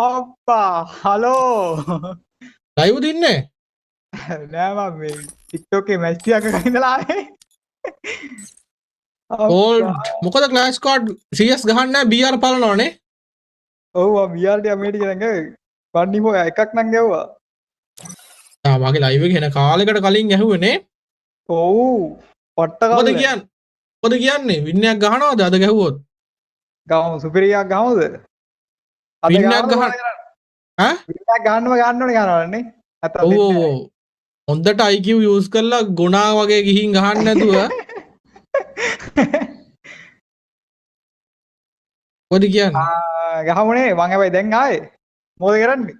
අප්පා hello live දින්නේ නෑ මම මේ TikTok එකේ මැච් ටිකක් ඉඳලා ආවේ. ගෝල්ඩ් අප්පා මොකද ක්ලාස් කාඩ් CS ගහන්න නැහැ BR බලනවනේ. ඔව් මම VR ටික මේ ටික දැන් ගාවේ. වන්නිමෝ එකක් නම් ගැව්වා. මගේ ලයිව් එක එන කාලෙකට කලින් ඇහුවනේ. ඔව් පට්ට මොකද කල්ල කියන්නේ? මොකද කියන්නේ? වින්නයක් ගහනවද අද ගැහුවොත්? ගමු සුපිරියක් ගමුද? අද වින්නයක් ගමු ගහන ඈ? වින්නයක් ගන්නම ගන්න ඕනේ ගන්නවනේ. නැත්තම් ඔව් දෙන්නේ ඔව්. හොඳට IQ යූස් කරලා ගොනා වගේ ගිහින් ගහන්න නැතුව මොකද කියන්නේ? ගහමුනේ මං හැබැයි දැන් ආවේ. මොකද කරන්නේ?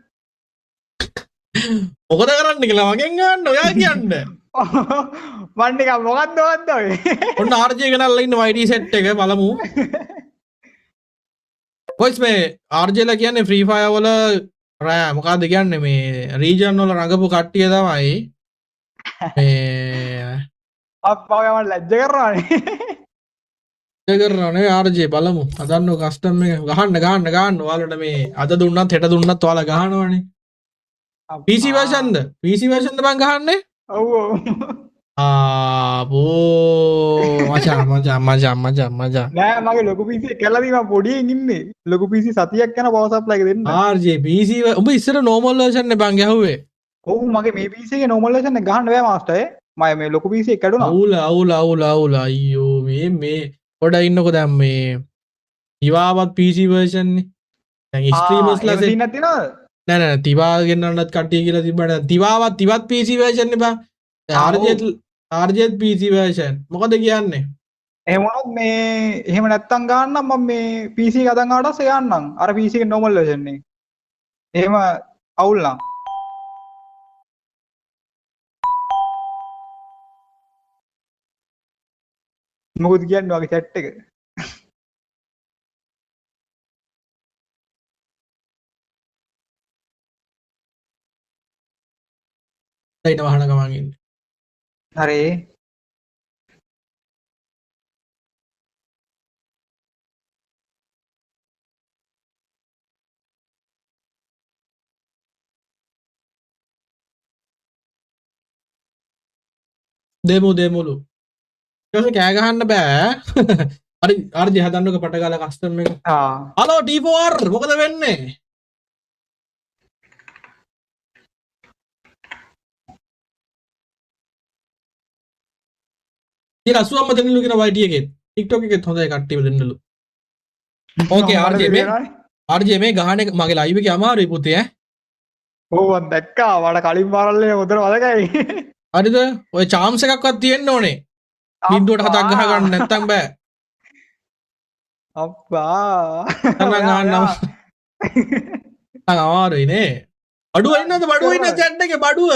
මොකද කරන්න කියලා මගෙන් ගන්න ඔයා කියන්න. මන් නිකන් මොකද්ද ඔය? ඔන්න RJ ගෙනල්ලා ඉන්න YT සෙට් එක බලමු. කොයිස් මේ RJ ලා කියන්නේ ෆ්‍රී ෆයර් වල මොකක්ද කියන්නේ මේ රීජන් වල රඟපු කට්ටිය තමයි මේ අප්පා මම ලැජ්ජ කරනවානේ. කරනේ RJ බලමු හදන්න කස්ටම් එක ගහන්න ඔයාලට මේ අද දුන්නත් හෙට දුන්නත් ඔයාලා ගහනවනේ PC versionද PC versionද මං ගහන්නේ ඔව් ඔව්. ආපෝ මචං නෑ මගේ ලොකු PC එක කැල්ලදී මම පොඩියෙන් ඉන්නේ. ලොකු PC සතියක් යන පවර් සප්ලයි එක දෙන්න. RJ PC උඹ ඉස්සර normal version නේ බං ගැහුවේ ඔව් මගේ මේ PC එකේ normal version එක ගහන්න බෑ මාස්ටර් මම මේ ලොකු PC එක කැඩුනා. අවුල අයියෝ මේ පොඩ ඉන්නකො දැන් මේ තිවාවත් PC version නේ දැන් ස්ට්‍රීමර්ස් ලා එහෙම තියෙනවද? නෑ තිවා ගෙන්නන්නත් කට්ටිය කියලා තිබ්බට තිවාවත් තිවත් PC version නේ බං RJ PC version මොකද කියන්නේ එහෙම වුණොත් මේ එහෙම නැත්තම් ගන්නම් මම මේ PC එක අදන් ආවටත් යන්නම්. අර PC එකේ normal version එක. එහෙම අවුල් නම්. මොකද කියන්නේ වගේ chat එක? ඊට වහන ගමන් ඉන්නේ හරි. දෙමුලු ඊට පස්සේ කෑ ගහන්න බෑ හරි RJ හදන්නක පටගාලා කස්ටම් එක හලෝ T4 මොකද වෙන්නේ කියලා 80ම දෙන්නලු කියන YT එකේ TikTok එකෙත් හොඳයි කට්ටිය දෙන්නලු ඕකේ RJ මේ ගහන එක මගේ ලයිව් එකේ අමාරුයි පුතේ ඈ ඔව් මම දැක්කා මට කලින් පාරල්ලේ හොඳට මතකයි. හරිද ඔය chance එකක්වත් තියෙන්න ඕනේ බින්දුවට හතක් ගහ ගන්න නැත්තම් බෑ අප්පා තමන් ගහන්නම් අමාරුයි නේ බඩුව ඉන්නද බඩුව ඉන්න chat එකේ බඩුව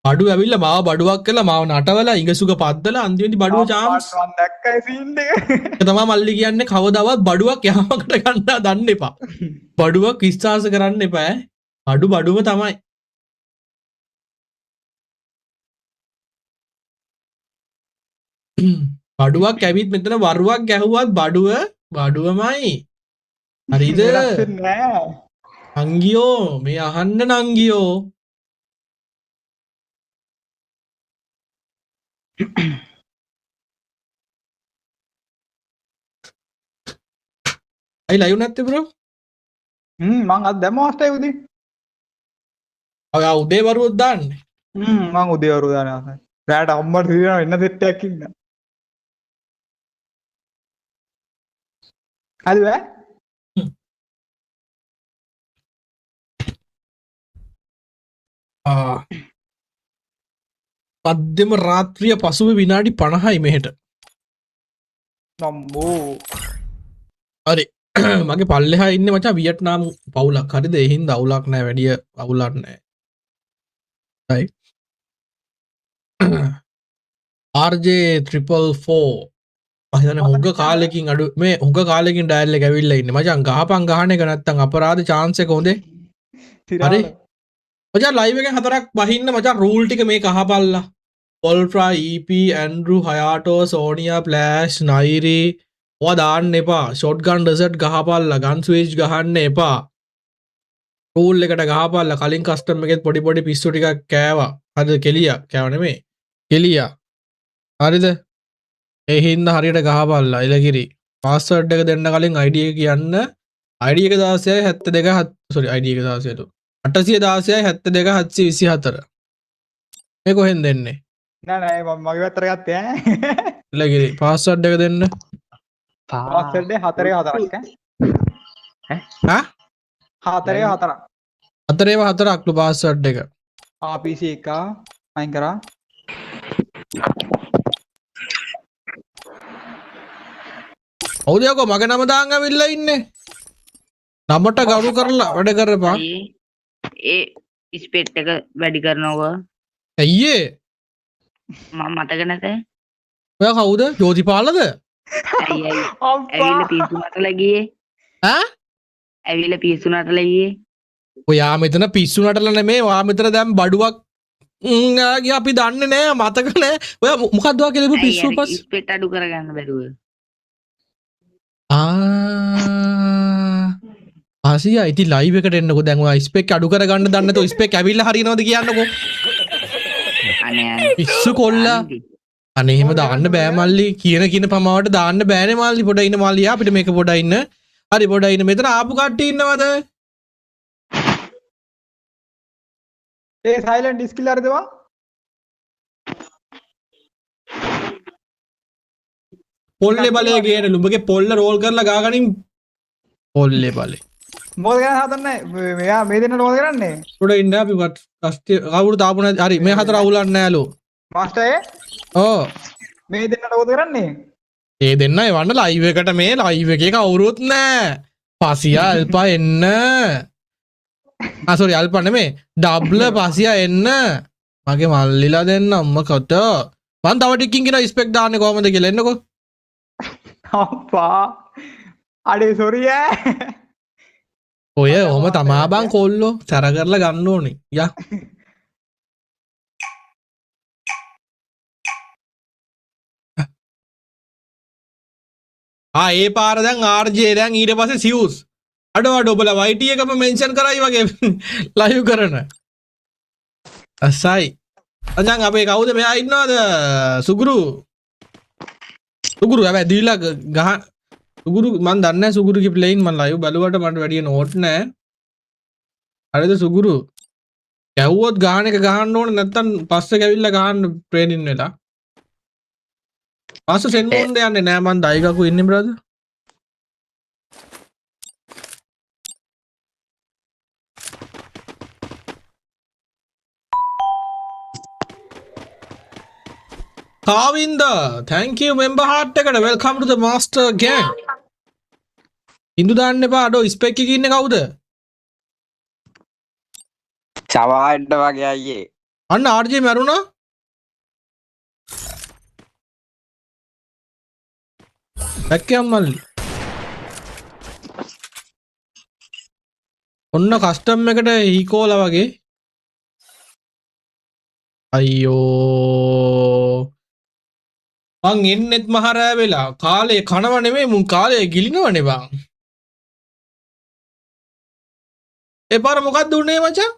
බඩුව ඇවිල්ලා මාව බඩුවක් කළා මාව නටවලා ඉඟසුක පද්දලා අන්තිමේදී බඩුව chance මම දැක්කයි සීන් එක. ඒක තමයි මල්ලි කියන්නේ කවදාවත් බඩුවක් යහමකට ගන්න දන්න එපා බඩුවක් විශ්වාස කරන්න එපා ඈ බඩුව තමයි බඩුවක් ඇවිත් මෙතන වරුවක් ගැහුවත් බඩුවමයි හරිද නෑ. අංගියෝ මේ අහන්න නංගියෝ අයි ලයිව් නැත්තේ බ්‍රෝ මං අද දැම්ම මාස්ටර් උදේ. ඔය උදේ වරුවක් දාන්නේ මං උදේ වරු දානවා. රැට අම්මට දිනනවා එන්න සෙට් එකක් ඉන්න. හරි බෑ. මධ්‍යම රාත්‍රිය පසුව විනාඩි 50යි මෙහෙට නම්බෝ. හරි මගේ පල්ලෙහා ඉන්නේ මචං වියට්නාම් පවුලක් හරිද ඒ හින්දා අවුලක් නැහැ වැඩි අවුලක් නැහැ හරි RJ444 මම හුඟ කාලෙකින් අඩු මේ හුඟ කාලෙකින් ඩයල් එක ඇවිල්ලා ඉන්නේ මචං ගහපන් ගහන එක නැත්තම් අපරාධ chance එක හොඳේ හරි මචං ලයිව් එකෙන් හතරක් බහින්න මචං රූල් ටික මේක අහපල්ලා ඔල්ට්‍රා EP ඇන්ඩ්‍රු හයාටෝ සෝනියා ප්ලෑෂ් නයිරි ඔයා දාන්න එපා ෂොට් ගන් රිසර්ට් ගහපල්ලා ගන් ස්විච් ගහන්න එපා රූල් එකට ගහපල්ලා කලින් කස්ටම් එකෙත් පොඩි පොඩි පිස්සු ටිකක් කෑවා හරිද කෙලියා කෑව නෙමෙයි කෙලියා හරිද ඒ හින්දා හරියට ගහපල්ලා ඉලගිරි පාස්වර්ඩ් එක දෙන්න කලින් ID එක කියන්න ID එක 1672 sorry ID එක 16 816 72 724 මේ කොහෙන් දෙන්නේ නෑ නෑ මම මගේ පැත්තට ගත්තේ ඈ. ඉලගිරි පාස්වර්ඩ් එක දෙන්න පාස්වර්ඩ් එක 4-4ක් ඈ. හා 4-4ක්. 4-4ක්ලු පාස්වර්ඩ් එක PC එක අයින් කරා. හවුද යකෝ මගේ නම දාන් ඇවිල්ලා ඉන්නේ නමට ගරු කරලා වැඩ කරපන් ඒ ස්පෙට් එක වැඩි කරනවා ඇයියේ මම මතක නැත ඔයා කවුද ජෝතිපාලද ඇවිල්ලා පිස්සු නටලා ගියේ ඈ ඇවිල්ලා පිස්සු නටලා ගියේ ඔයා මෙතන පිස්සු නටලා නෙමේ ඔයා මෙතන දැන් බඩුවක් ගියා අපි දන්නේ නෑ මතක නෑ ඔයා මොකක්ද ඔයා කියලාපු පිස්සු පස් ස්පෙට් අඩු කරගන්න බැරුව ආසියා ඉතින් ලයිව් එකට එන්නකෝ දැන් ඔයා ස්පෙක් අඩු කරගන්න දන්නේ නැතෝ ස්පෙක් ඇවිල්ලා හරියනවද කියන්නකෝ අනේ පිස්සු කොල්ලා අනේ එහෙම දාන්න බෑ මල්ලි කියන පමාවට දාන්න බෑනේ මල්ලි පොඩ ඉන්න මල්ලි අපිට මේක පොඩ ඉන්න හරි පොඩ ඉන්න මෙතන ආපු කට්ටිය ඉන්නවද ඒ සයිලන්ට් ස්කිල් හරිදවා පොල්ලේ බලය ගේන නුඹගේ පොල්ල රෝල් කරලා ගාගනින් පොල්ලේ බලේ මොකද කරන්න හදන්නේ මෙයා මේ දෙන්නට මොකද කරන්නේ පොඩ ඉන්න අපි වත් කස්ටිය කවුරු තාපු නැති හරි මේ හතර අවුලන්නේ නෑලු මාස්ටර් ඕ මේ දෙන්නට මොකද කරන්නේ ඒ දෙන්න එවන්න ලයිව් එකට මේ ලයිව් එකේ කවුරුත් නෑ පසියා අල්පා එන්න සෝරි අල්පා නෙමේ ඩබ්ල පසියා එන්න මගේ මල්ලිලා දෙන්න අම්මකට මං තව ටිකකින් කියන ස්පෙක් දාන්නේ කොහමද කියලා එන්නකෝ අප්පා අඩේ සොරි ඈ ඔය ඔහම තමා බං කොල්ලෝ සැර කරලා ගන්න ඕනේ යා ඒ පාර දැන් RJ දැන් ඊට පස්සේ සිවුස් අඩ ඔබලා YT එකම මෙන්ෂන් කරයි වගේ ලයිව් කරන අසයි අජන් අපේ කවුද මෙයා ඉන්නවද සුගුරු හැබැයි දීලා ගහ සුගුරු මන් දන්නේ නැහැ සුගුරුගේ ප්ලේයින් මන් ලයිව් බලුවට මට වැඩි නෝට් නැහැ හරිද සුගුරු ගැව්වොත් ගහන එක ගහන්න ඕනේ නැත්තම් පස්සේ ගවිල්ලා ගහන්න ට්‍රේනින් වෙලා පාස සෙන් මොන්ද යන්නේ නෑ මන් දයිගකු ඉන්නේ brother Kavinda, thank you member heart එකට welcome to the master gang. ඉන්දු දාන්න එපා අඩෝ ස්පෙක් එකේ ඉන්නේ කවුද? චවාඩ්ඩ වගේ අයියේ. අන්න RJ මැරුණා. දැක්කයන් මල්ලි. ඔන්න කස්ටම් එකට ඊකෝලා වගේ. අයියෝ මං එන්නෙත් මහරෑ වෙලා කාලේ කනව නෙමෙයි මුන් කාලේ ගිලිනවනේ බං එපාර මොකක්ද උනේ මචං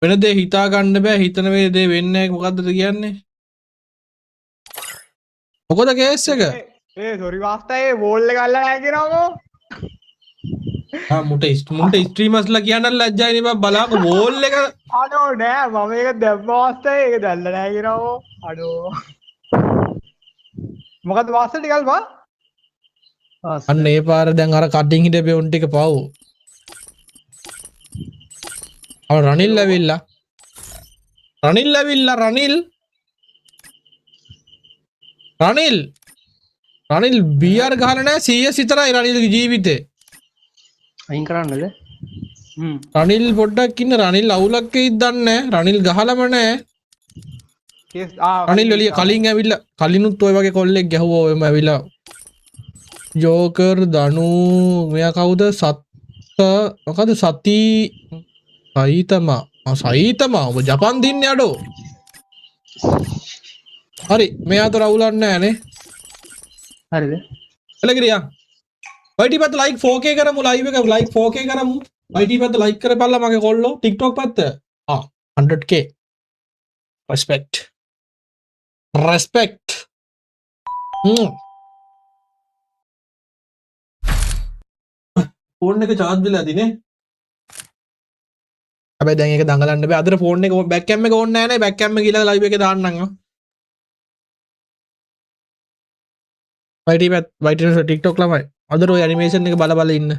වෙන දේ හිතා ගන්න බෑ හිතන වේ දේ වෙන්නේ මොකද්ද කියන්නේ මොකද කේස් එක සොරි වාස්තා ඒ වෝල් එක අල්ලලා නැහැ කියනකෝ මුට ස්ට්‍රීමර්ස්ලා කියන්න ලැජ්ජයි නේ බං බලාකෝ වෝල් එක අඩෝ නෑ මම ඒක දැම්ම වාස්තා ඒක දැල්ලා නැහැ කියනකෝ අඩෝ මොකද්ද වාස්තා ටිකල් බා අන්න ඒ පාර දැන් අර කඩින් හිටපේ උන් ටික පව් අර රනිල් ඇවිල්ලා රනිල් බීආර් ගහලා නැහැ 100 විතරයි රනිල්ගේ ජීවිතේ අයින් කරන්නද රනිල් පොඩ්ඩක් ඉන්න රනිල් අවුලක් එයිද දන්නේ නැහැ රනිල් ගහලම නැහැ කේස් රනිල් එළිය කලින් ඇවිල්ලා කලිනුත් ඔය වගේ කොල්ලෙක් ගැහුවා ඔයම ඇවිල්ලා ජෝකර් දනු මෙයා කවුද මොකද සති සයිතමා ඔබ ජපන් දින්නේ අඩෝ හරි මේ අතර අවුලක් නැහැ නේ. හරිද? එලගිරියා. YT පැත්ත like 4K කරමු live එක like 4K කරමු. YT පැත්ත like කරපල්ලා මගේ කොල්ලෝ TikTok පැත්ත. 100k. Respect. ෆෝන් එක charge වෙලා ඇති නේ. හැබැයි දැන් ඒක දඟලන්න බෑ. අදට ෆෝන් එක බෑක් කැම් එක ඕනේ නැහැ නේ. බෑක් කැම් එක ඊළඟ ලයිව් එකේ දාන්නම්. YT TikTok ළමයි. අදට ඔය ඇනිමේෂන් එක බල බල ඉන්න.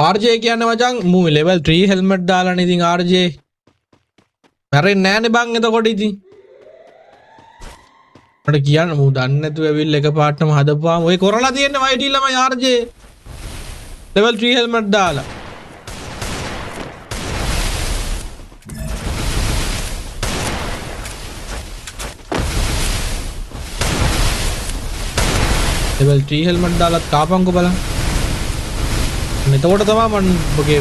RJ කියන්නේ මචං මූ level 3 helmet දාලානේ ඉතින් RJ. මැරෙන්නේ නැහනේ බං එතකොට ඉතින්. මට කියන්න මූ දන්නේ නැතුව ඇවිල්ලා එකපාරටම හදපුවාම ඔය කරලා තියෙන්නේ YT ළමයි RJ. level 3 helmet දාලා. level 3 helmet දාලත් කාපන්කෝ බලන්න. එතකොට තමයි මම ඔගේ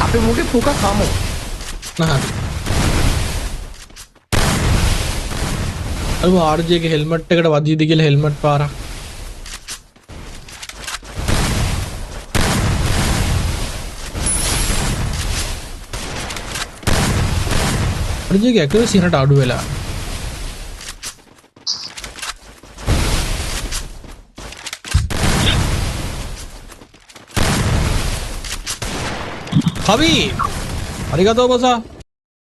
අපි මුගේ පුක කමු. නහරි. අර RJ ගේ හෙල්මට් එකට වදීද කියලා හෙල්මට් පාරක්. RJ ගේ accuracy හරට අඩු වෙලා. කවි අරිගතෝ බසා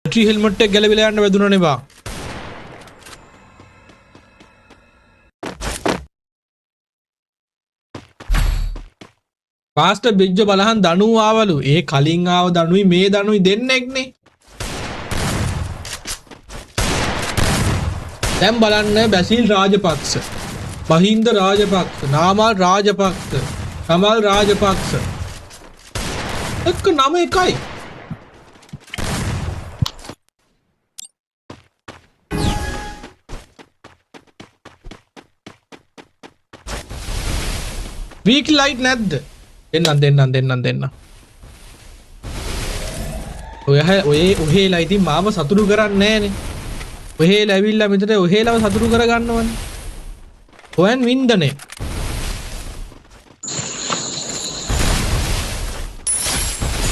ට්‍රී හෙල්මට් එක ගැලවිලා යන්න වැදුණනේ බා පාස්ටර් බිජ්ජ බලහන් දනු ආවලු ඒ කලින් ආව දනුයි මේ දනුයි දෙන්නෙක්නේ දැන් බලන්න බැසිල් රාජපක්ෂ මහින්ද රාජපක්ෂ නාමල් රාජපක්ෂ කමල් රාජපක්ෂ එක්ක නම එකයි වීක් ලයිට් නැද්ද දෙන්නම් ඔහේලා ඉතින් මාව සතුටු කරන්නේ නෑනේ ඔහේලා ඇවිල්ලා මෙතන ඔහේලාව සතුටු කරගන්නවනේ හොයන් වින්දනේ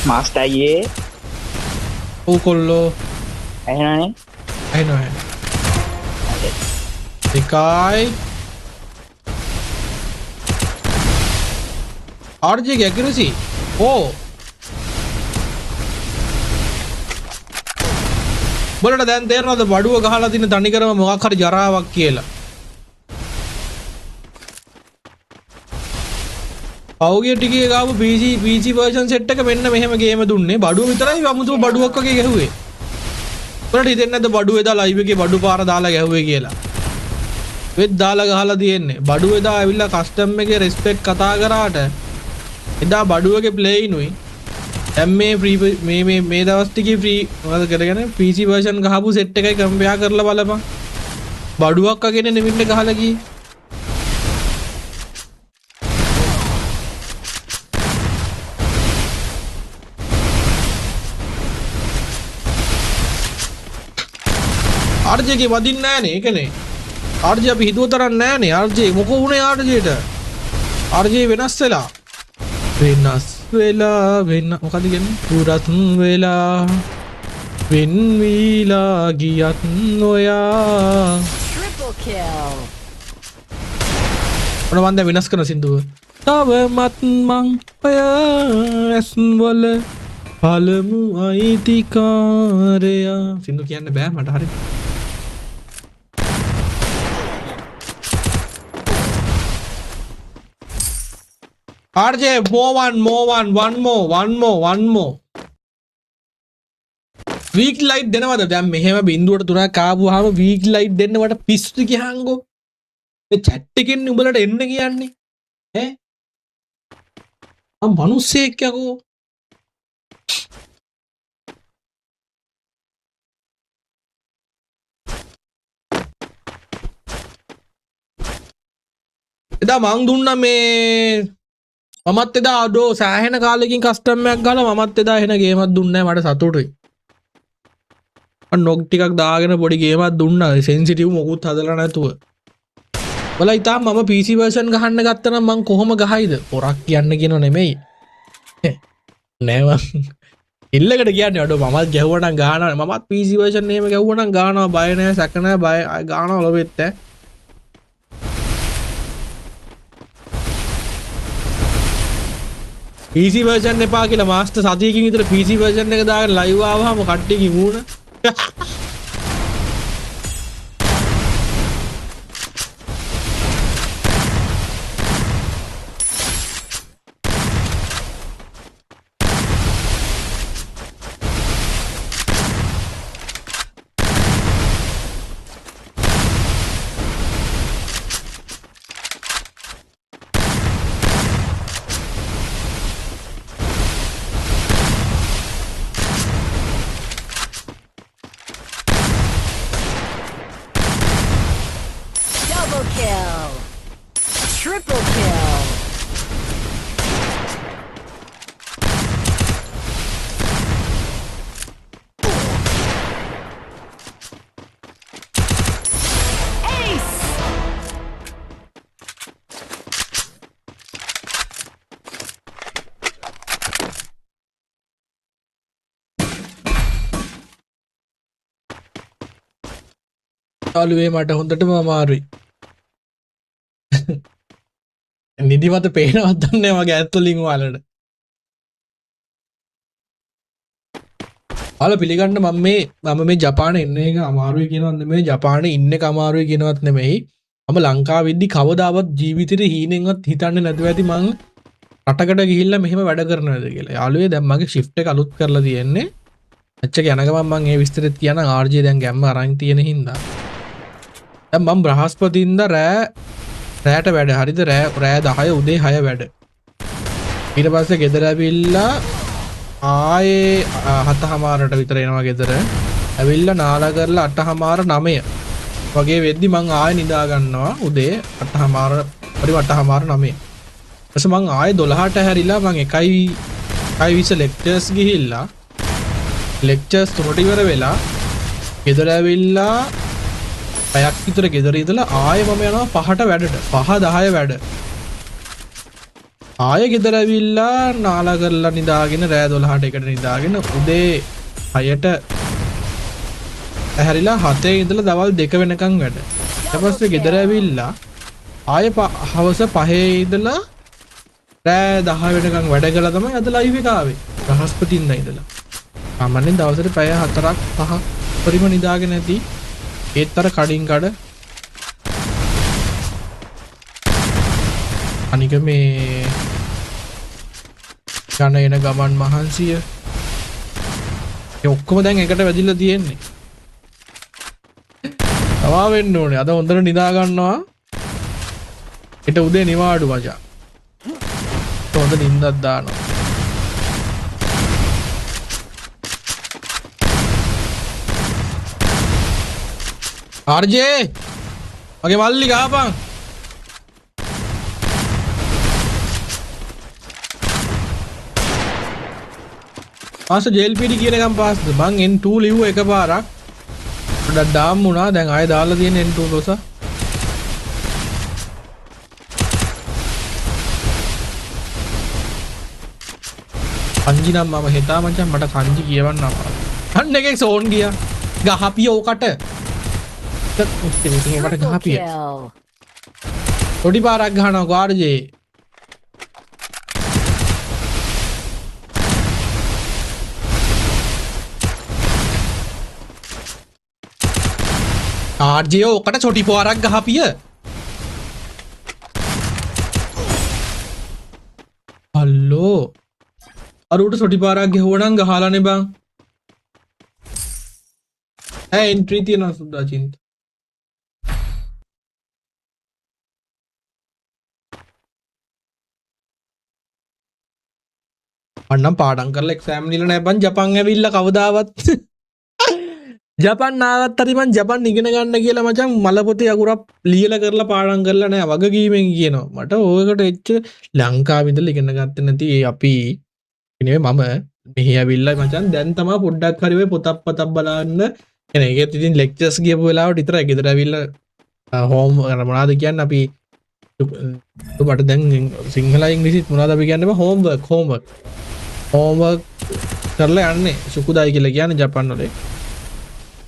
මාස්ටර් අයියේ ඔව් කොල්ලෝ ඇහෙනවනේ ඇහෙනවා එකයි RJ ගේ accuracy ඕ බලන්න දැන් තේරෙනවද බඩුව ගහලා තියෙන තනිකරම මොකක් හරි ජරාවක් කියලා පෞගේ ටිකේ ගාපු PC version set එක මෙන්න මෙහෙම ගේම දුන්නේ බඩුව විතරයි අමුතුම බඩුවක් වගේ ගැහුවේ බලන්න හිතෙන්නේ නැද්ද බඩුව එදා live එකේ බඩු පාර දාලා ගැහුවේ කියලා වෙත් දාලා ගහලා තියෙන්නේ බඩුව එදා ඇවිල්ලා custom එකේ respect කතා කරාට එදා බඩුවගේ ප්ලේයිනුයි දැන් මේ දවස් ටිකේ ෆ්‍රී මොකද කරගෙන PC version ගහපු set එකයි කම්පෙයා කරලා බලපන් බඩුවක් වගේ නෙමෙන්න ගහලා ගියේ RJ ගේ වදින්නේ නැහනේ ඒකනේ RJ අපි හිතුව තරම් නැහනේ RJ මොකෝ වුනේ RJට RJ වෙනස් වෙන්න මොකද කියන්නේ පුරත් වෙලා වෙන් වීලා ගියත් ඔයා Triple kill. ඔන්න මන් දැන් වෙනස් කරන සින්දුව තවමත් මං ඔය ඇස් වල පළමු අයිතිකාරයා සින්දු කියන්න බෑ මට හරි RJ one more weak light දෙනවද දැන් මෙහෙම බින්දුවට තුනක් ආවුවාම weak light දෙන්න වට පිස්සුද කියහන්කෝ මේ chat එකෙන් උඹලට එන්න කියන්නේ ඈ මම මිනිස්සෙක් යකෝ එදා මං දුන්නා මේ මමත් එදා අඩෝ සෑහෙන කාලෙකින් කස්ටම් එකක් ගහලා මමත් එදා එහෙන ගේමක් දුන්නේ නැහැ මට සතුටුයි. නොක් ටිකක් දාගෙන පොඩි ගේමක් දුන්නා සෙන්සිටිව් මොකුත් හදලා නැතුව. ඔයාලා ඉතින් මම PC version ගහන්න ගත්තා නම් මං කොහොම ගහයිද? පොරක් කියන්න කියනව නෙමෙයි. නෑ මං ඉල්ලකට කියන්නේ අඩෝ මමත් ගැහුවා නම් ගහනවා. මමත් PC version එහෙම ගැහුවා නම් ගහනවා බය නෑ සැක නෑ බය ගහනවා ලොබෙත් ඈ. PC version එපා කියලා මාස්ටර් සතියකින් විතර PC version එක දාගෙන ලයිව් ආවම කට්ටියකින් වුණ Double kill. Triple kill. Ace. යාළුවේ මට හොඳටම අමාරුයි. නිදිමත පේනවත් දන්නේ මගේ ඇත්තුලින් වලට. ඔයාලා පිළිගන්න මම මේ ජපානේ ඉන්න එක අමාරුයි කියනවත් නෙමෙයි ජපානේ ඉන්න එක අමාරුයි කියනවත් නෙමෙයි. මම ලංකාවේ ඉද්දි කවදාවත් ජීවිතේට හීනෙන්වත් හිතන්නේ නැතුව ඇති මං රටකට ගිහිල්ලා මෙහෙම වැඩ කරනවද කියලා. යාළුවේ දැන් මගේ shift එක අලුත් කරලා තියෙන්නේ. මැච් එක යන ගමන් මම ඒ විස්තරෙත් කියනවා RJ දැන් ගැම්ම අරන් තියෙන හින්දා. දැන් මම බ්‍රහස්පතින්දා රෑට වැඩ හරිද රෑ 10 උදේ 6 වැඩ. ඊට පස්සේ ගෙදර ඇවිල්ලා ආයේ 7:00ට විතර එනවා ගෙදර. ඇවිල්ලා නාලා කරලා 8:00 9 වගේ වෙද්දි මං ආයෙ නිදා ගන්නවා උදේ 8:00 පරි 8:00 9. ඊපස්සේ මං ආයෙ 12ට හැරිලා මං 1:20 ලෙක්චර්ස් ගිහිල්ලා ලෙක්චර්ස් 3ට ඉවර වෙලා ගෙදර ඇවිල්ලා පැයක් විතර ගෙදර ඉඳලා ආයෙ මම යනවා 5ට වැඩට 5:10 වැඩ. ආයෙ ගෙදර ඇවිල්ලා නාලා කරලා නිදාගෙන රෑ 12ට එකට නිදාගෙන උදේ 6ට ඇහැරිලා 7 ඉඳලා දවල් 2 වෙනකන් වැඩ. ඊට පස්සේ ගෙදර ඇවිල්ලා ආයෙ හවස 5 ඉඳලා රෑ 10 වෙනකන් වැඩ කළා තමයි අද ලයිව් එක ආවේ. බ්‍රහස්පතින්දා ඉඳලා. සාමාන්‍යයෙන් දවසට පැය 4ක් 5ක් පරිම නිදාගෙන ඇති. ඒත් අර කඩින් කඩ අනික මේ යන එන ගමන් මහන්සිය ඒ ඔක්කොම දැන් එකට වැදිලා තියෙන්නේ. තමා වෙන්න ඕනේ. අද හොඳට නිදා ගන්නවා. ඊට උදේ නිවාඩු මචං. හොඳ නිින්දක් දානවා. RJ මගේ මල්ලි ගාපන්. පාස JLPD කියන එකම පාස්ද මං N2 ලිව්ව එකපාරක් පොඩ්ඩක් ඩාම් වුණා. දැන් ආයෙ දාලා තියෙන N2 ලොස. කංජි නම් මම හිතා මචං මට කංජි කියවන්න අපා. අන්න එකෙක් සෝන් ගියා. ගහපිය ඕකට. Triple ගහපිය. kill. පොඩි පාරක් ගහනවා ගාර්ජේ. RJ ඔකට චොටි පාරක් ගහපිය. හල්ලෝ අරුට සොටි පාරක් ගෙහුවනම් ගහලානේ බං. ඈ එන්ට්‍රි තියෙනවා සුද්දා චින්ත. අන්නම් පාඩම් කරලා එක්සෑම් දීලා නැහැ බං ජපන් ඇවිල්ලා කවදාවත්. ජපන් ආවත් හරි මං ජපන් ඉගෙන ගන්න කියලා මචං මල පොතේ අකුරක් ලියලා කරලා පාඩම් කරලා නැහැ වගකීමෙන් කියනවා. මට ඕකට එච්ච ලංකාවේ ඉඳලා ඉගෙන ගත්තේ නැති ඒ අපි නෙවෙයි මම මෙහි ඇවිල්ලා මචං දැන් තමයි පොඩ්ඩක් හරි ඔය පොතක් බලන්න එන ඒකත් ඉතින් ලෙක්චර්ස් ගියපු වෙලාවට විතරයි ගෙදර ඇවිල්ලා හෝම් මොනවද කියන්නේ අපි මට දැන් සිංහල ඉංග්‍රීසිත් මොනවද අපි කියන්නේ හෝම්වර්ක් කරලා යන්නේ සුකුදායි කියලා කියන්නේ ජපන් වල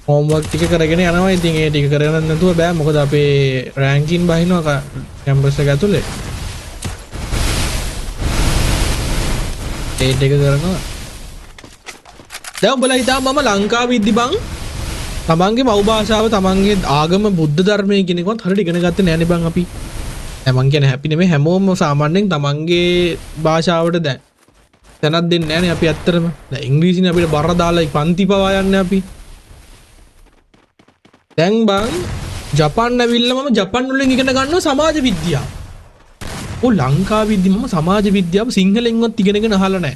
හෝම්වර්ක් ටික කරගෙන යනවා. ඉතින් ඒ ටික කරගෙන නැතුව බෑ මොකද අපේ රෑන්කින් බහිනවා කැම්පස් එක ඇතුලේ. ඒ ටික කරනවා. දැන් උඹලා හිතා මම ලංකාවේ ඉද්දි බං තමන්ගේ මව් භාෂාව තමන්ගේ ආගම බුද්ධ ධර්මයේ කියන එකවත් හරියට ඉගෙන ගත්තේ නෑනේ බං අපි. දැන් මං කියන්නේ හැපි නෙමෙයි හැමෝම සාමාන්‍යයෙන් තමන්ගේ භාෂාවට දැනක් දෙන්නේ නෑනේ අපි ඇත්තටම. දැන් ඉංග්‍රීසිනේ අපිට බර දාලා පන්ති පවා යන්නේ අපි. දැන් බං ජපාන් ඇවිල්ලා මම ජපාන් වලින් ඉගෙන ගන්නවා සමාජ විද්‍යාව. ලංකාවේ ඉද්දි මම සමාජ විද්‍යාව සිංහලෙන්වත් ඉගෙනගෙන අහලා නෑ.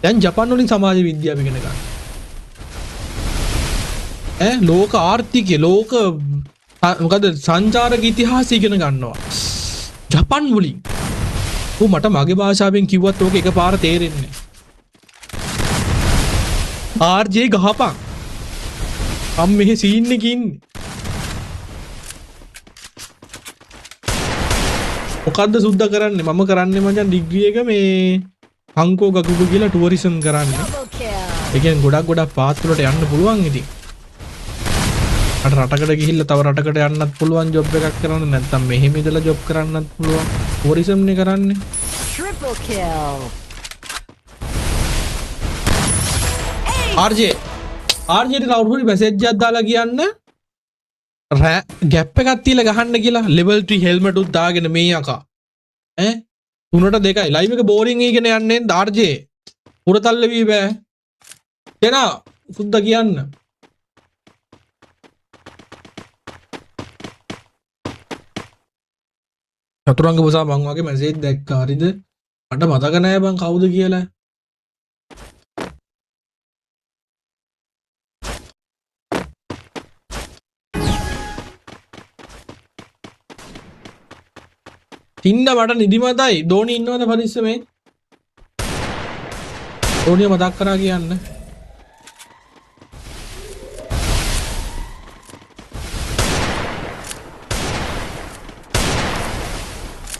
දැන් ජපාන් වලින් සමාජ විද්‍යාව ඉගෙන ගන්න. ලෝක ආර්ථිකය ලෝක මොකද සංචාරක ඉතිහාසය ඉගෙන ගන්නවා ජපන් වලින්. මට මගේ භාෂාවෙන් කිව්වත් ඕක එකපාර තේරෙන්නේ නෑ. RJ ගහපන්. මම මෙහි සීන් එකේ ඉන්නේ. මොකද්ද සුද්ද කරන්නේ? මම කරන්නේ මචං ඩිග්‍රී එක මේ අංකෝ ගගුග කියලා ටුවරිසම් කරන්නේ. ඒ කියන්නේ ගොඩක් පාත් වලට යන්න පුළුවන් ඉතින්. අර රටකට ගිහිල්ලා තව රටකට යන්නත් පුළුවන් ජොබ් එකක් කරන්න නැත්නම් මෙහෙම ඉඳලා ජොබ් කරන්නත් පුළුවන්. ටුවරිසම් නේ කරන්නේ. Triple kill. RJ ට කවුරු හරි මැසේජ් එකක් දාලා කියන්න ගැප් එකක් තියලා ගහන්න කියලා level 3 helmet උත් දාගෙන මේ යකා. 3-2 ලයිව් එක බෝරින් එකගෙන යන්නේ RJ. පුරතල්ල වී බෑ. එනා සුද්ද කියන්න. චතුරංග පුසා මං වගේ මැසේජ් දැක්කා හරිද? මට මතක නෑ බං කවුද කියලා. තින්න මට නිදිමතයි. ධෝනි ඉන්නවද පරිස්සමේ? ධෝනිය මතක් කරා කියන්න.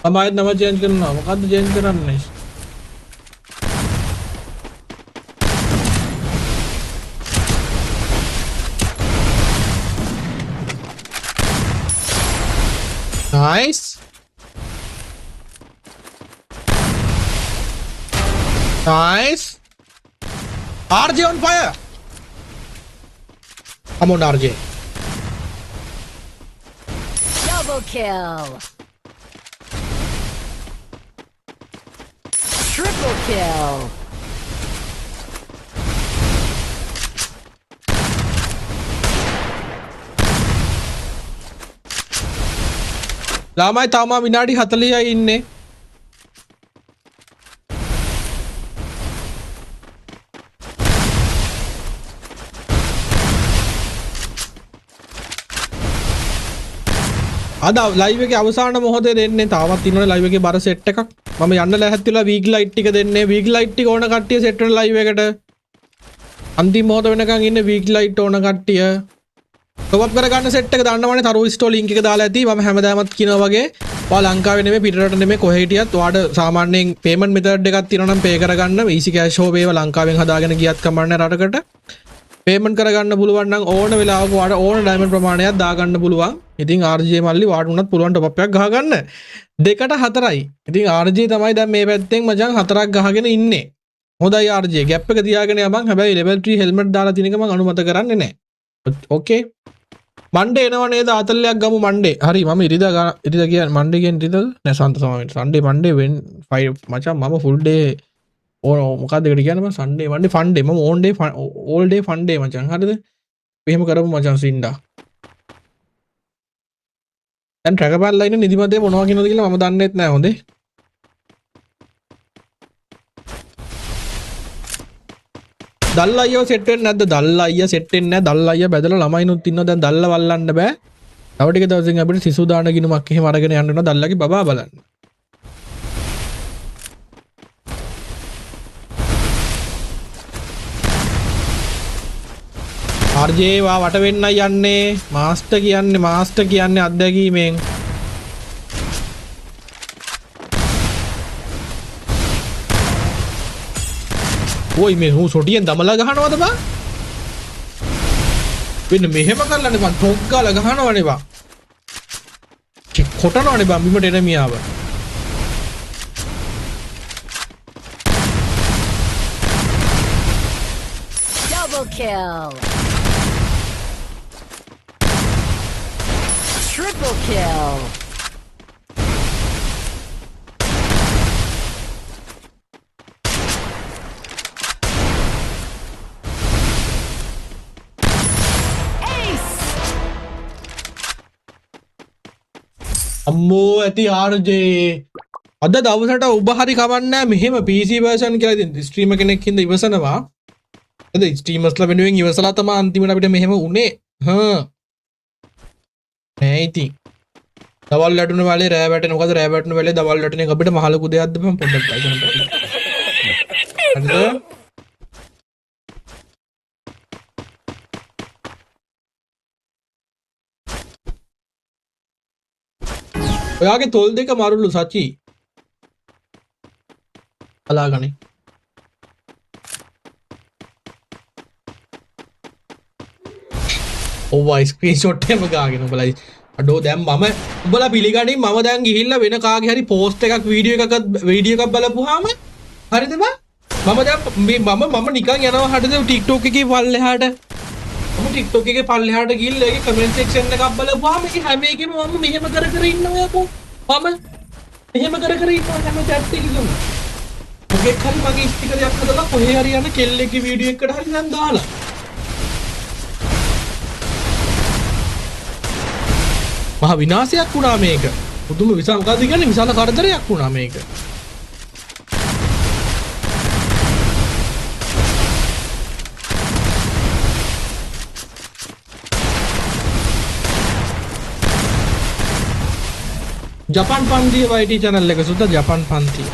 අමායත් නම චේන්ජ් කරනවා. මොකද්ද චේන්ජ් කරන්නේ? Nice. Nice. RJ on fire. Come on, RJ. Double kill. Triple kill. ළමයි තාම විනාඩි 40යි ඉන්නේ. අද ලයිව් එකේ අවසාන මොහොතේ දෙන්නේ තාමත් ඉන්නවනේ ලයිව් එකේ බර සෙට් එකක්. මම යන්න ලැහැත් වෙලා වීක් ලයිට් ටික දෙන්නේ. වීක් ලයිට් ටික ඕන කට්ටිය සෙට් වෙන ලයිව් එකට. අන්තිම මොහොත වෙනකන් ඉන්නේ වීක් ලයිට් ඕන කට්ටිය. කවප් කරගන්න සෙට් එක දාන්නවනේ තරු ස්ටෝර් ලින්ක් එක දාලා ඇති. මම හැමදාමත් කියනවා වගේ ඔයා ලංකාවේ නෙමෙයි පිටරට නෙමෙයි කොහේ හිටියත් ඔයාට සාමාන්‍යයෙන් පේමන්ට් මෙතඩ් එකක් තියෙනවා නම් පේ කරගන්න easy cash හෝ වේවා ලංකාවෙන් හදාගෙන ගියත් කමන්නේ රටකට. පේමන්ට් කරගන්න පුළුවන් නම් ඕන වෙලාවක ඔයාට ඕන ඩයමන්ඩ් ප්‍රමාණයක් දාගන්න පුළුවන්. ඉතින් RJ මල්ලි වාට උනත් පුළුවන් টොප් එකක් ගහගන්න. 2ට 4යි. ඉතින් RJ තමයි දැන් මේ පැත්තෙන් මචං 4ක් ගහගෙන ඉන්නේ. හොඳයි RJ ගැප් එක තියාගෙන යපන්. හැබැයි level 3 helmet දාලා තියෙන එක මම අනුමත කරන්නේ නැහැ. ඕකේ. මන්ඩේ එනවා නේද? ආතල්ලයක් ගමු මන්ඩේ. හරි මම ඉරිදා කියන්නේ මන්ඩේ කියන්නේ ඉරිදාද? නෑ සන්ත සමාවෙන්න. සන්ඩේ මන්ඩේ වෙන් 5 මචං මම ෆුල් ඩේ මොකක්ද ඒකට කියන්නේ මම සන්ඩේ මන්ඩේ ෆන් ඩේ මම ඕල් ඩේ ෆන් ඩේ මචං හරිද? එහෙම කරමු මචං සින්ඩා. දැන් ට්‍රැකර් පැනලා ඉන්න නිදිමතේ මොනවා කියනවද කියලා මම දන්නෙත් නෑ හොඳේ. දල්ල අයියව සෙට් වෙන්නේ නැද්ද? දල්ල අයියා සෙට් වෙන්නේ නැහැ. දල්ල අයියා බැදලා ළමයිනුත් ඉන්නවා. දැන් දල්ල වල්ලන්න බෑ. තව ටික දවසකින් අපිට සිසු දාන ගිනුමක් එහෙම අරගෙන යන්න වෙනවා. දල්ලගේ බබා බලන්න. RJ වා වට වෙන්නයි යන්නේ. මාස්ටර් කියන්නේ අත්දැකීමෙන්. ඔයි මේ හු සොටියෙන් දමලා ගහනවද බං? වෙන මෙහෙම කරලානේ බං ටොක් ගාලා ගහනවනේ බං. කොටනවනේ බං බිමට එන මියාව. Double kill. Triple kill. අම්මෝ ඇති RJ අද දවසට ඔබ හරි කවන්නේ මෙහෙම PC version කියලා ඉතින් ස්ට්‍රීමර් කෙනෙක් හින්දා ඉවසනවා. අද ස්ට්‍රීමර්ස්ලා වෙනුවෙන් ඉවසලා තමයි අන්තිමට අපිට මෙහෙම උනේ. නෑ ඉතින් දවල් ලැටුන වෙලේ රෑ වැටෙන මොකද රෑ වැටෙන වෙලේ දවල් ලැටුන එක අපිට මහ ලොකු දෙයක්ද මම පොඩ්ඩක් හිතන්න හරිද? ඔයාගේ තොල් දෙක මරුළු සචි බලාගනි. ඔවයි ස්ක්‍රීන්ෂොට් එකම ගාගෙන බලයි. අඩෝ දැන් මම උඹලා පිළිගනින් මම දැන් ගිහිල්ලා වෙන කාගේ හරි පෝස්ට් එකක් වීඩියෝ එකක් බලපුවාම හරිද බං? මම දැන් මම නිකන් යනවා හරිද TikTok එකේ පල්ලෙහාට. මම TikTok එකේ පල්ලෙහාට ගිහිල්ලා ඒකේ කමෙන්ට් සෙක්ෂන් එකක් බලපුවාම ඒක හැම එකෙම මම මෙහෙම කර ඉන්නවා යකෝ. මම මෙහෙම කර ඉන්නවා හැම chat එකකම. මොකෙක් හරි මගේ ස්ටිකරයක් හදලා කොහේ හරි යන කෙල්ලෙක්ගේ වීඩියෝ එකකට හරි නම් දාලා. මහ විනාශයක් වුණා මේක. පුදුම විශාල මොකද්ද කියන්නේ විශාල කරදරයක් වුණා මේක. ජපාන් පන්තිය YT channel එක සුද්දා ජපාන් පන්තිය.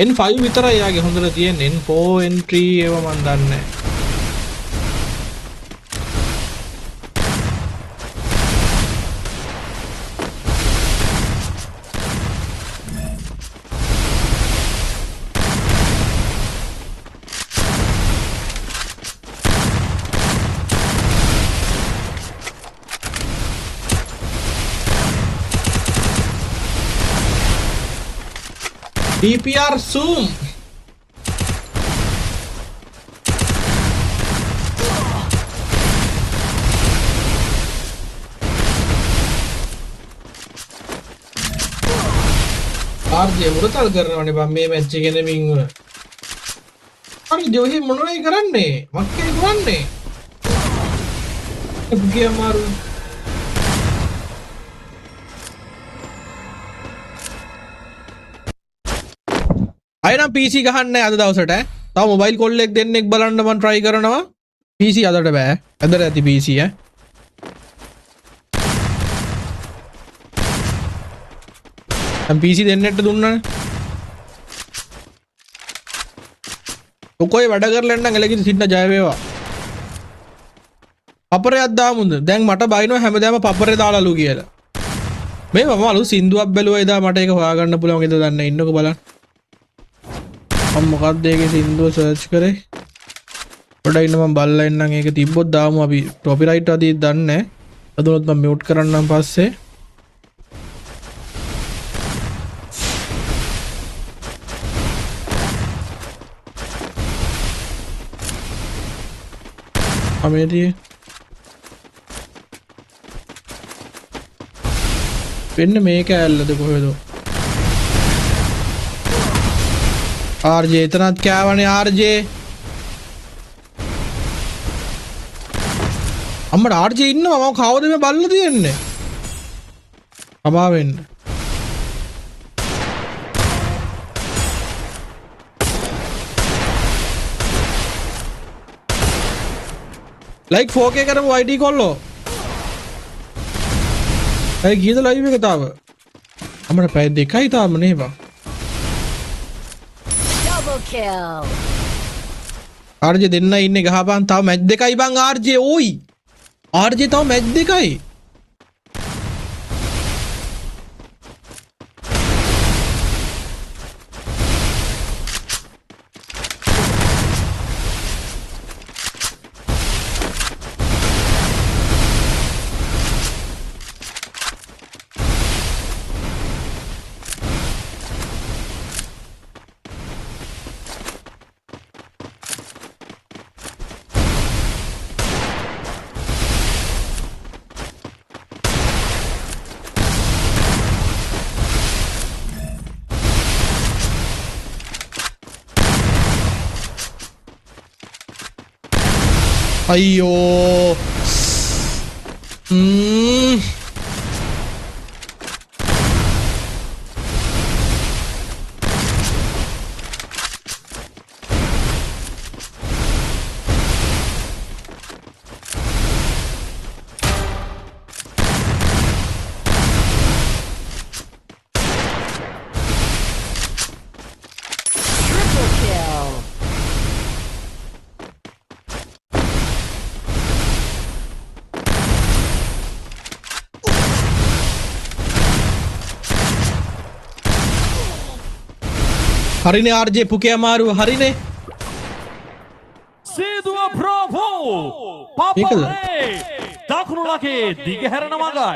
N5 විතරයි යාගේ හොඳට තියෙන්නේ. N4 N3 ඒව මන් දන්නේ නැහැ. DPR zoom RJ උරතල් කරනවනේ බම් මේ මැච් එකේ නෙමින් හරි දෙවි මොනවයි කරන්නේ මක්කේ කරන්නේ ගියා මාරු අයනම් PC ගහන්නේ අද දවසට තව මොබයිල් කොල්ලෙක් දෙන්නෙක් බලන්න මම try කරනවා PC අදට බෑ අදට ඇති PC දැන් PC දෙන්නෙක්ට දුන්නානේ ඔකෝයි වැඩ කරලා ඉන්න එලකින් සින්න ජය වේවා පපරයක් දාමුද දැන් මට බයිනවා හැමදාම පපරේ දාලාලු කියලා මේ මම අලුත් සින්දුවක් බැලුවා එදා මට ඒක හොයාගන්න පුළුවන් වේද දන්නේ ඉන්නකෝ බලන්න මම මොකක්ද ඒකේ සින්දුව සර්ච් කරේ පොඩ්ඩක් ඉන්න මම බලලා ඉන්නම් ඒක තිබ්බොත් දාමු අපි කොපිරයිට් අදී දන්නේ නැහැ අදොත් මම මියුට් කරන්නම් පස්සේ අමේදී වෙන්න මේක ඇල්ලද කොහෙද RJ එතනත් කෑවනේ RJ අම්මට RJ ඉන්නවා මම කවුද මේ බල්ලා තියන්නේ අමා වෙන්න ලයික් 4K කරමු YT කොල්ලෝ. ඇයි ගියද ලයිව් එක තාම? අපිට පැය දෙකයි තාම නේ බං. Double kill. RJ දෙන්න ඉන්නේ ගහපන් තව මැච් දෙකයි බං RJ ඕයි. RJ තව මැච් දෙකයි. අයියෝ Triple kill. හරිනේ RJ පුකේ අමාරුව හරිනේ. සේදුව ප්‍රෝපෝ පපලේ දකුණු ලකේ දිගහැරෙන මගයි.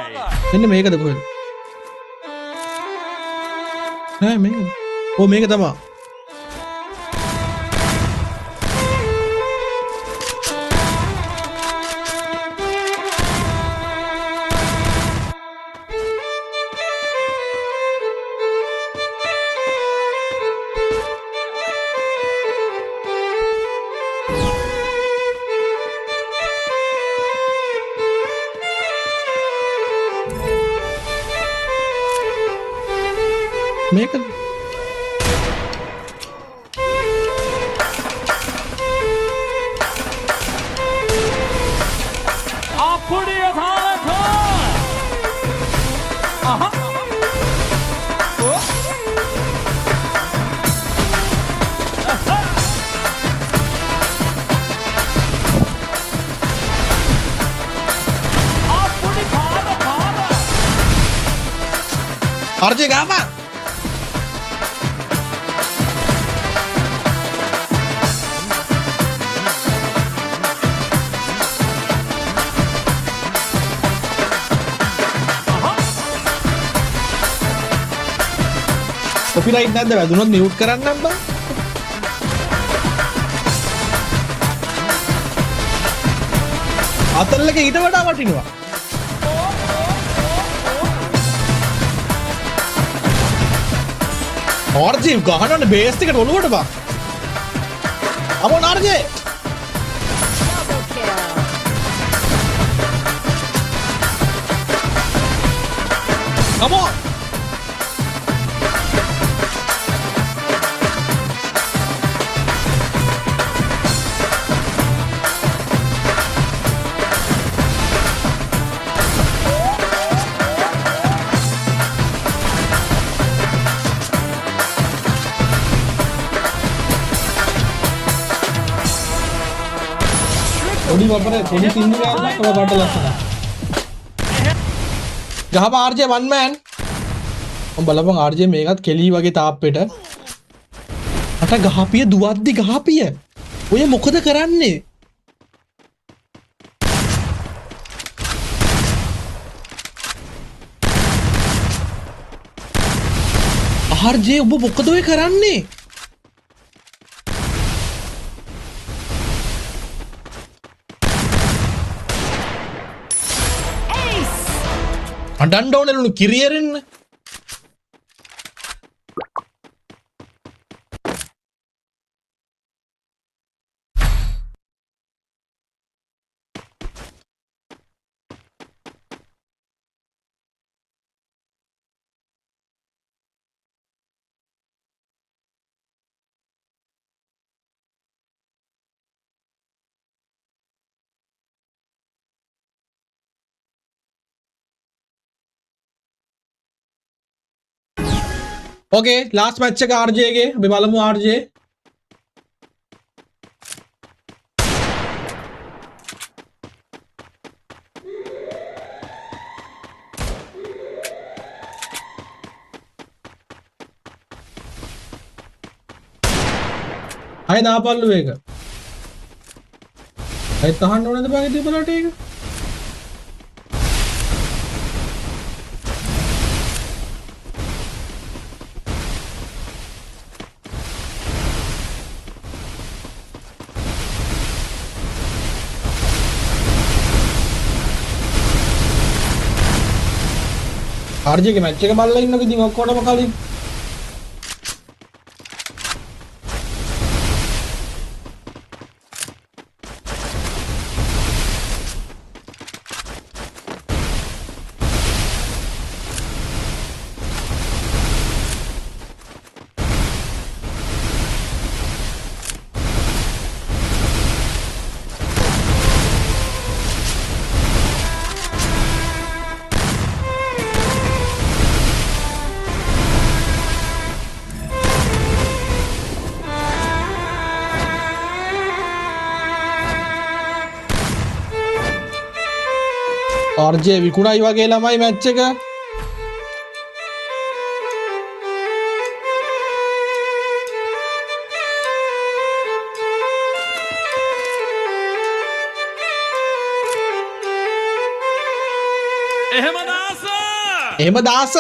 මෙන්න මේකද කොහෙද? නෑ මේක. ඕ මේක තමයි. මේකද? අපුඩිය තාලක අහ අපුඩි පාර RJ ගාපන්. කොපිරයිට් නැද්ද වැදුනොත් මියුට් කරන්නම් බං. අතල්ලක ඊට වඩා වටිනවා. RJ ගහනවනේ බේස් එකට ඔලුවට බං. අපෝ RJ Double kill. come on. පොඩි වපරේ පොඩි සින්දු ගානක් ඔබ බඩ ලස්සන. ගහපන් RJ one man. මම බලපන් RJ මේකත් කෙලී වගේ තාප්පෙට. අට ගහපිය දුවද්දි ගහපිය. ඔය මොකද කරන්නේ? RJ ඔබ මොකද ඔය කරන්නේ? අඩන්න ඕනෙලුණු කිරියරෙන්න. ඕකේ ලාස්ට් මැච් එක RJ ගේ අපි බලමු RJ අය දාපල්ලු ඒක අය තහන්න ඕනද බං ඉතින් බලට ඒක RJ ගේ මැච් එක බලලා ඉන්නකො ඉතින් ඔක්කොටම කලින් RJ විකුණයි වගේ ළමයි මැච් එක එහෙම දාස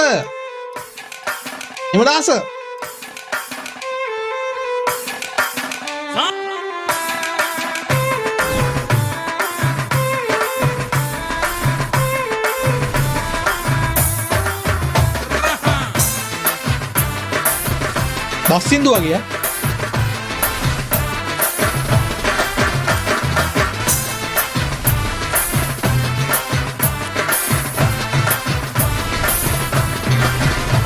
බස් සින්දු වගේ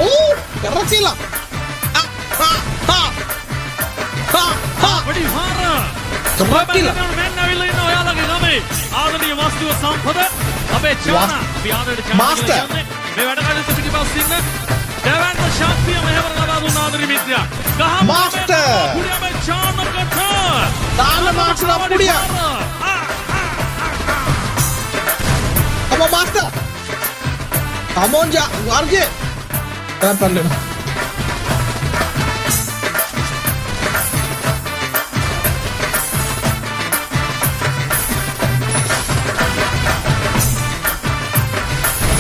ඕ කරසිලා වැඩි හාර කරසිලා මෙන්න ඇවිල්ලා ඉන්න ඔයාලගේ ගමේ ආදරණීය වස්තුව සම්පත අපේ චාන අපි ආදරයට චාන මාස්ටර් මේ වැඩ කටයුතු පිටිපස්ස ඉන්න දෙවන්ත ශක්තිය මෙහෙවර ලබා දුන්න ආදරණීය මිත්‍රයා ගහම මාස්ටර් පුඩිය මේ චානකට දාන master පුඩිය Come on, master! Come on, RJ! Pardon.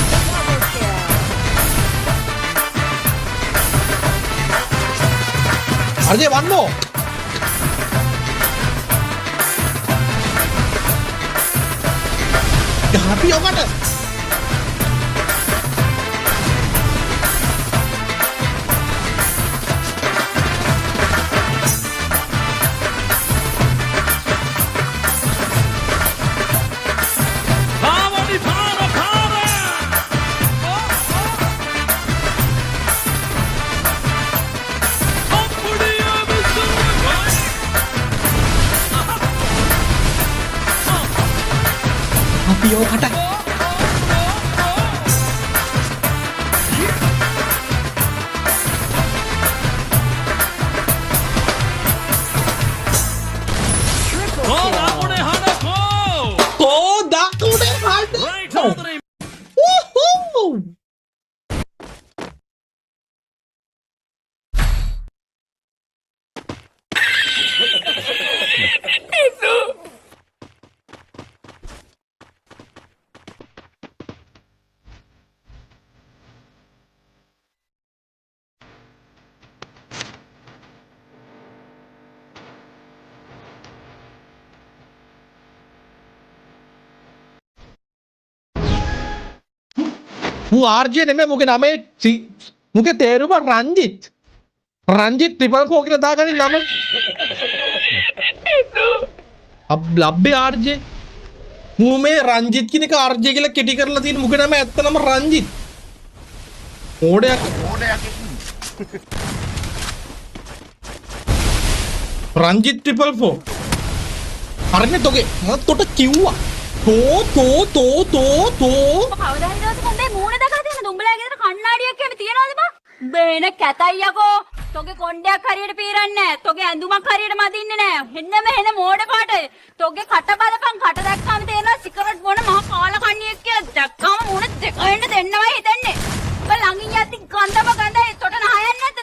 Double kill. RJ, one more! Happy yogurt! Happy yogurt! Who RJ නෙමෙයි මොකේ නමේ මොකේ තේරුම රංජිත් ට්‍රිපල් කෝ කියලා දාගන්නේ නම ලබ්බේ RJ මූ මේ රංජිත් කියන එක RJ කියලා කෙටි කරලා තියෙන මොකේ නම ඇත්ත නම රංජිත් ඕඩයක් රංජිත් ට්‍රිපල් 4 හරිනේ තෝගේ මම තොට කිව්වා තෝ කවදා හරි දවසක උඹේ මූණ දැකලා තියෙනවද? උඹලා ගෙදර කණ්ණාඩියක් එහෙම තියනවද බං? බේන කැතයි යකෝ. තෝගේ කොණ්ඩයක් හරියට පීරන්නේ නැහැ. තෝගේ ඇඳුමක් හරියට මදින්නේ නැහැ. හෙන්න මෙහෙන මෝඩ කට. තෝගේ කට බලපන් කට දැක්කම තේරෙනවා සිගරට් බොන මහ කාල කණ්ණියෙක් කියලා. දැක්කම මුණ දෙක වෙන්න දෙන්නවයි හිතන්නේ. ඔබ ළඟින් යද්දි ගඳම ගඳයි. තොට නහයන්නේ නැද්ද?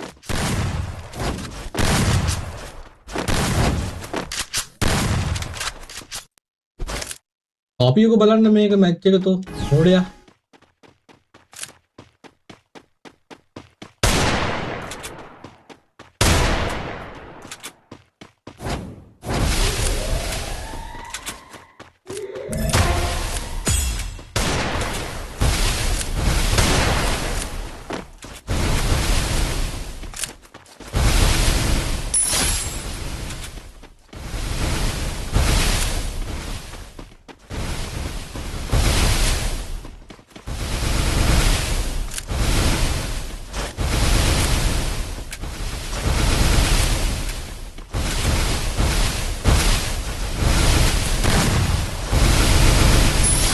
අපියක බලන්න මේක මැච් එක තෝ මොඩයා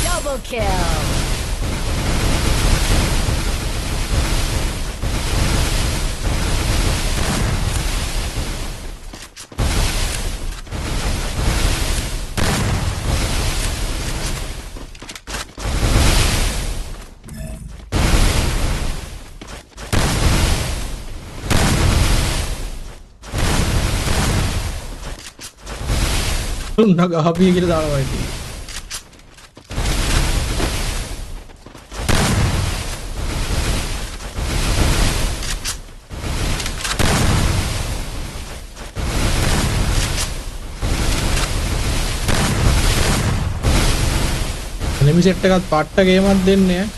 Double kill. උන්නග අපිය කියලා දානවා ඉතින් එනිමි සෙට් එකත් පට්ට ගේමක් දෙන්නේ ඈ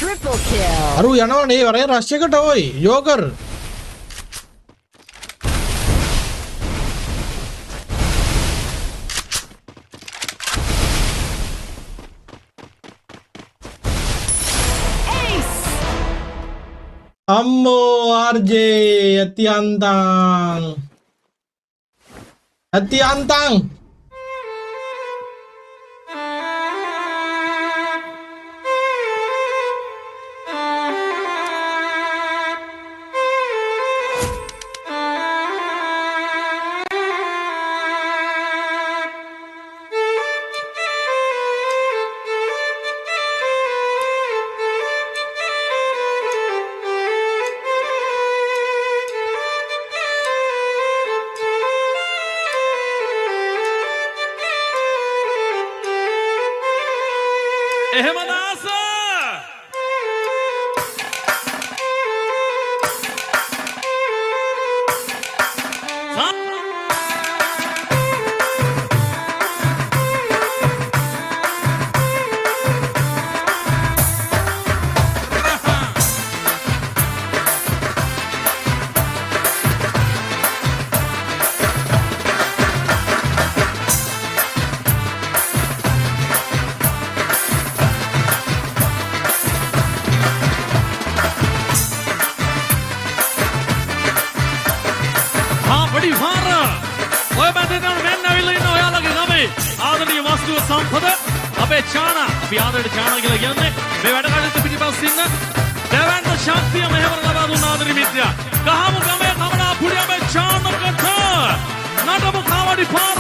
Triple kill. අරු යනවනේ වරේ රෂ් එකට ඔයි යෝකර් Ace. අම්මෝ ආර්ජේ අතියන්තං එහෙම දාස ආදරණීය වස්තුව සම්පත අපේ චානා අපි ආදරයට චානා කියලා කියන්නේ මේ වැඩ කටයුතු පිටිපස්සින් දැවැන්ත ශක්තිය මෙහෙවර ලබා දුන්න ආදරණීය මිත්‍රයා ගහමු ගමේ කමනා පුඩිය මේ චානකට නටමු කාවඩි පාර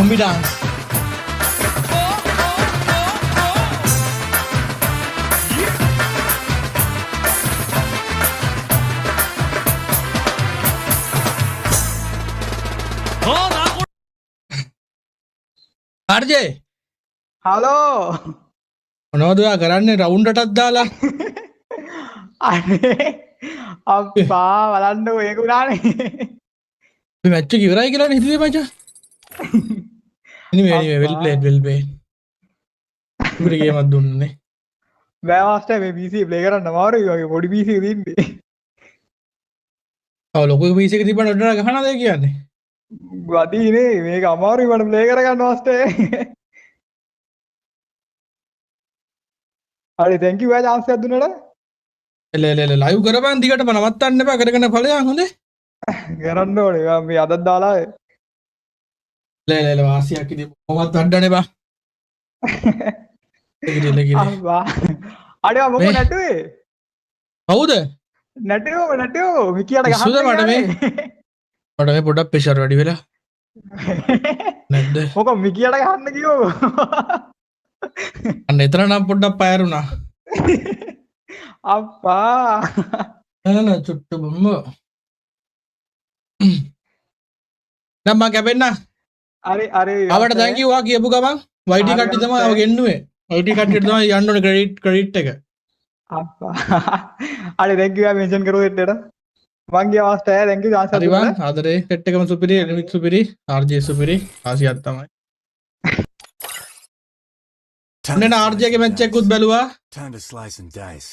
zombie dance. හෝ නාකුඩ RJ හලෝ මොනවද ඔයා කරන්නේ රවුන්ඩ් එකක් දාලා? අනේ අප්පා බලන්නකෝ ඒක උනානේ මේ මැච් එක ඉවරයි කියලා නේ හිතුවේ මචං. anyway well played. ඉවර ගේමක් දුන්නේ. බෑ මාස්ටර් මේ PC ප්ලේ කරන්න අමාරුයි වගේ පොඩි PC එක තින්නේ. ඔව් ලොකු PC එක තිබ්බට ඔඩර ගහනද කියන්නේ? වදීනේ මේක අමාරුයි මට ප්ලේ කරගන්න මාස්ටර්. හරි thank you ආ chance එකක් දුන්නට. එල ලයිව් කරපන් දිගටම නවත්තන්න එපා කරගෙන ඵලයන් හොඳේ. කරන්න ඕනේ මේ අදත් දාලා එල වාසියක් ඉතින් කොහොමවත් වඩන්න එපා. ලගිරි. අම්මා අඩේ මොකද නැටුවේ කවුද? නැටුවෝ මිකියට ඉස්සුද ගහන්න මට මේ පොඩක් ප්‍රෙෂර් වැඩි වෙලා නැද්ද? මොක මිකියට ගහන්න කිව්වෝ අන්න එතන නම් පොඩ්ඩක් පයරුණා. අප්පා නෑ චුට්ටු බම්ම. දැන් මම කැපෙන්න. අරේ ආවට thank you ආ කියපු ගමන් YT කට්ටිය තමයි ආව ගෙන්නුවේ. YT කට්ටියට තමයි යන්න ඕනේ ක්‍රෙඩිට් එක. අප්පා අරේ thank you ආ මෙන්ෂන් කරුවා දෙන්නට මං ගියා මාස්ටර් thank you chance හරි වන් ආදරේ සෙට් එකම සුපිරි එනිමික් සුපිරි RJ සුපිරි ආසියක් තමයි. Time නේ RJ ගේ මැච් එකකුත් බැලුවා. to slice and dice.